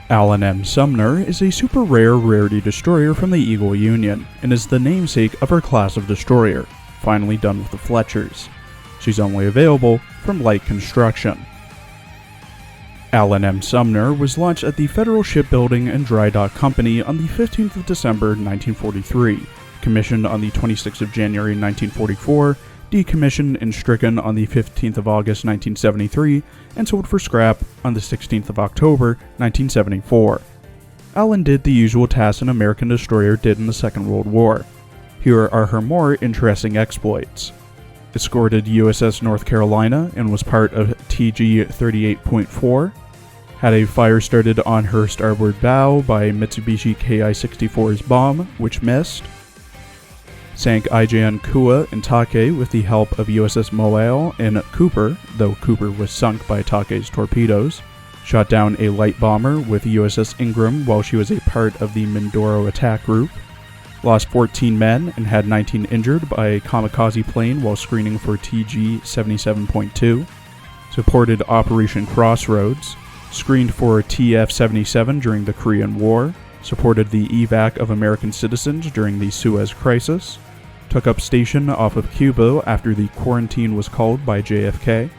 Alan M. Sumner is a super rare rarity destroyer from the Eagle Union, and is the namesake of her class of destroyer, finally done with the Fletchers. She's only available from light construction. Alan M. Sumner was launched at the Federal Shipbuilding and Dry Dock Company on the 15th of December 1943, commissioned on the 26th of January 1944, decommissioned and stricken on the 15th of August 1973, and sold for scrap on the 16th of October 1974. Alan did the usual tasks an American destroyer did in the Second World War. Here are her more interesting exploits. Escorted USS North Carolina and was part of TG 38.4. Had a fire started on her starboard bow by Mitsubishi Ki-64's bomb, which missed. Sank Ijan Kua and Take with the help of USS Moale and Cooper, though Cooper was sunk by Take's torpedoes. Shot down a light bomber with USS Ingram while she was a part of the Mindoro attack group. Lost 14 men and had 19 injured by a kamikaze plane while screening for TG 77.2. Supported Operation Crossroads. Screened for TF-77 during the Korean War. Supported the evac of American citizens during the Suez Crisis. Took up station off of Cuba after the quarantine was called by JFK.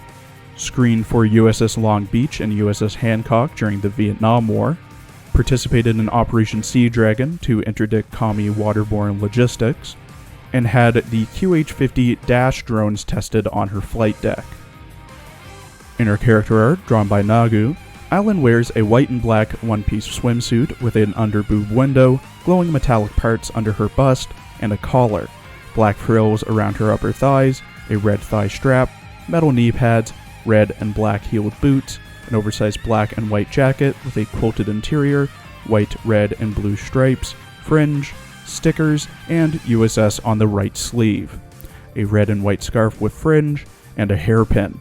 Screened for USS Long Beach and USS Hancock during the Vietnam War. Participated in Operation Sea Dragon to interdict commie waterborne logistics. And had the QH-50 Dash drones tested on her flight deck. In her character art, drawn by Nagu, Alan wears a white and black one-piece swimsuit with an under-boob window, glowing metallic parts under her bust, and a collar, black frills around her upper thighs, a red thigh strap, metal knee pads, red and black heeled boots, an oversized black and white jacket with a quilted interior, white, red, and blue stripes, fringe, stickers, and USS on the right sleeve, a red and white scarf with fringe, and a hairpin.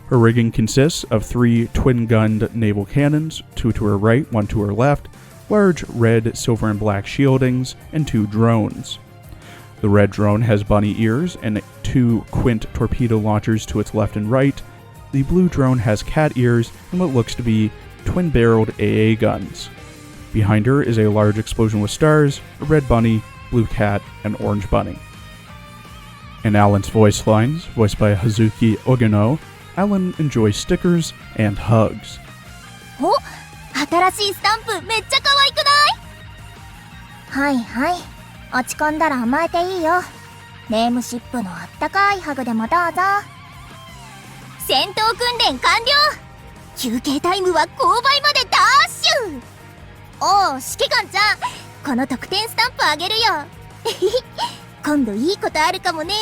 Her rigging consists of 3 twin-gunned naval cannons, 2 to her right, 1 to her left, large red, silver, and black shieldings, and 2 drones. The red drone has bunny ears and 2 Quint torpedo launchers to its left and right. The blue drone has cat ears and what looks to be twin-barreled AA guns. Behind her is a large explosion with stars, a red bunny, blue cat, and orange bunny. In Alan's voice lines, voiced by Hazuki Ogino, Alan enjoys stickers and hugs. お、新しいスタンプめっちゃ可愛くない？はいはい、落ち込んだら甘えていいよ。ネームシップのあったかいハグでもどうぞ。戦闘訓練完了。休憩タイムは勾配までダッシュ。おう、指揮官ちゃん、この得点スタンプあげるよ。今度いいことあるかもね。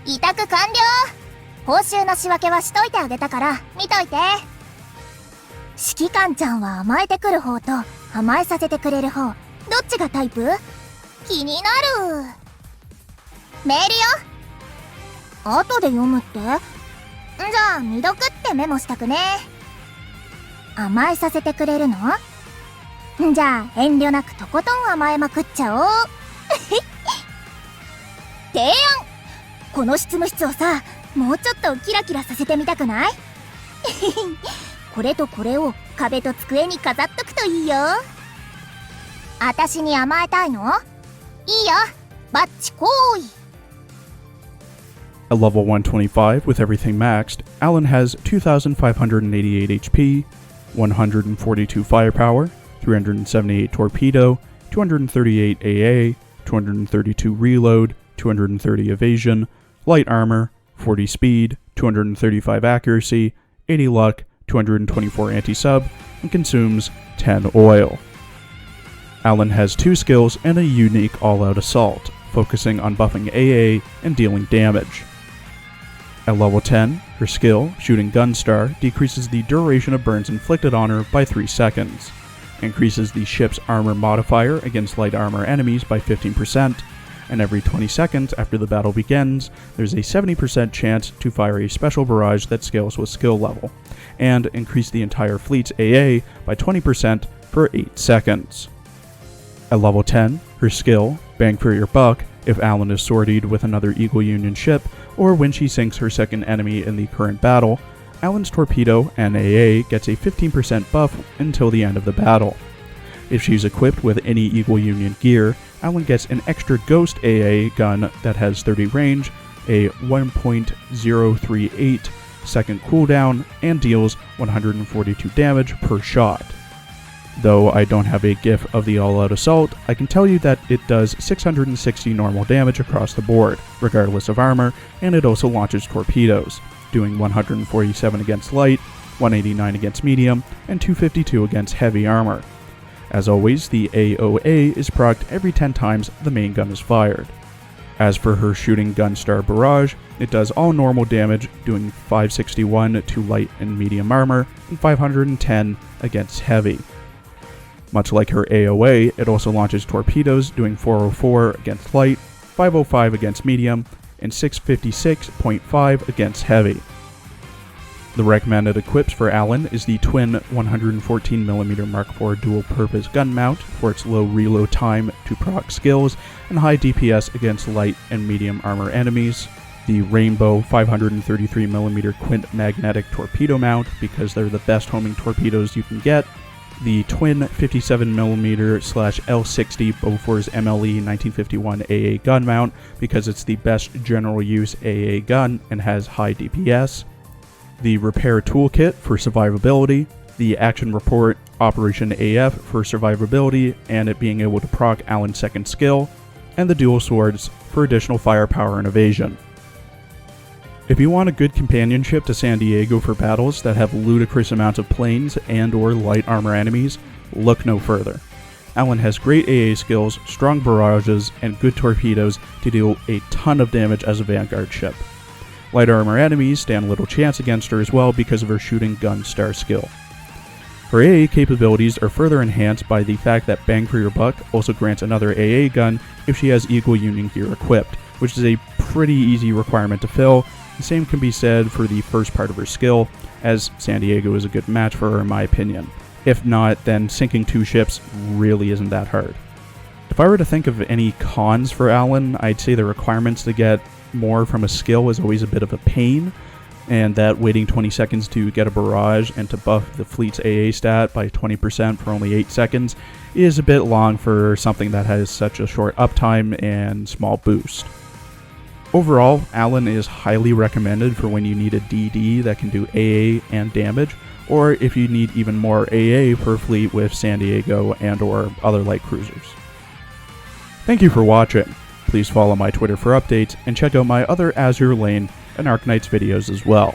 委託完了。報酬の仕分けはしといてあげたから見といて。指揮官ちゃんは甘えてくる方と甘えさせてくれる方、どっちがタイプ？気になる。メールよ。後で読むって？じゃあ未読ってメモしたくね。甘えさせてくれるの？じゃあ遠慮なくとことん甘えまくっちゃおう。提案。この執務室をさ、もうちょっとキラキラさせてみたくない？これとこれを壁と机に飾っとくといいよ。あたしに甘えたいの？いいよ。バッチコーイ。At level 125 with everything maxed, Alan has 2,588 HP, 142 firepower, 378 torpedo, 238 AA, 232 reload, 230 evasion, light armor, 40 speed, 235 accuracy, 80 luck, 224 anti-sub, and consumes 10 oil. Alan has 2 skills and a unique all-out assault, focusing on buffing AA and dealing damage. At level 10, her skill, Shooting Gunstar, decreases the duration of burns inflicted on her by 3 seconds, increases the ship's armor modifier against light armor enemies by 15%, and every 20 seconds after the battle begins, there's a 70% chance to fire a special barrage that scales with skill level, and increase the entire fleet's AA by 20% for 8 seconds. At level 10, her skill, Bang for Your Buck, if Alan is sortied with another Eagle Union ship, or when she sinks her second enemy in the current battle, Alan's torpedo and AA gets a 15% buff until the end of the battle. If she's equipped with any Eagle Union gear, Alan gets an extra Ghost AA gun that has 30 range, a 1.038 second cooldown, and deals 142 damage per shot. Though I don't have a GIF of the all-out assault, I can tell you that it does 660 normal damage across the board, regardless of armor, and it also launches torpedoes, doing 147 against light, 189 against medium, and 252 against heavy armor. As always, the AOA is procced every 10 times the main gun is fired. As for her shooting Gunstar Barrage, it does all normal damage, doing 561 to light and medium armor, and 510 against heavy. Much like her AOA, it also launches torpedoes, doing 404 against light, 505 against medium, and 656.5 against heavy. The recommended equips for Alan is the twin 114mm Mark IV dual-purpose gun mount for its low reload time to proc skills and high DPS against light and medium armor enemies, the Rainbow 533mm Quint magnetic torpedo mount because they're the best homing torpedoes you can get, the twin 57mm/L60 Bofors MLE 1951 AA gun mount because it's the best general use AA gun and has high DPS, the Repair Toolkit for survivability, the Action Report Operation AF for survivability and it being able to proc Alan's second skill, and the Dual Swords for additional firepower and evasion. If you want a good companionship to San Diego for battles that have ludicrous amounts of planes and or light armor enemies, look no further. Alan has great AA skills, strong barrages, and good torpedoes to deal a ton of damage as a vanguard ship. Light armor enemies stand little chance against her as well because of her shooting Gunstar skill. Her AA capabilities are further enhanced by the fact that Bang for Your Buck also grants another AA gun if she has Eagle Union gear equipped, which is a pretty easy requirement to fill. The same can be said for the first part of her skill, as San Diego is a good match for her in my opinion. If not, then sinking 2 ships really isn't that hard. If I were to think of any cons for Alan, I'd say the requirements to get more from a skill is always a bit of a pain, and that waiting 20 seconds to get a barrage and to buff the fleet's AA stat by 20% for only 8 seconds is a bit long for something that has such a short uptime and small boost. Overall, Alan is highly recommended for when you need a DD that can do AA and damage, or if you need even more AA for a fleet with San Diego and or other light cruisers. Thank you for watching. Please follow my Twitter for updates and check out my other Azur Lane and Arknights videos as well.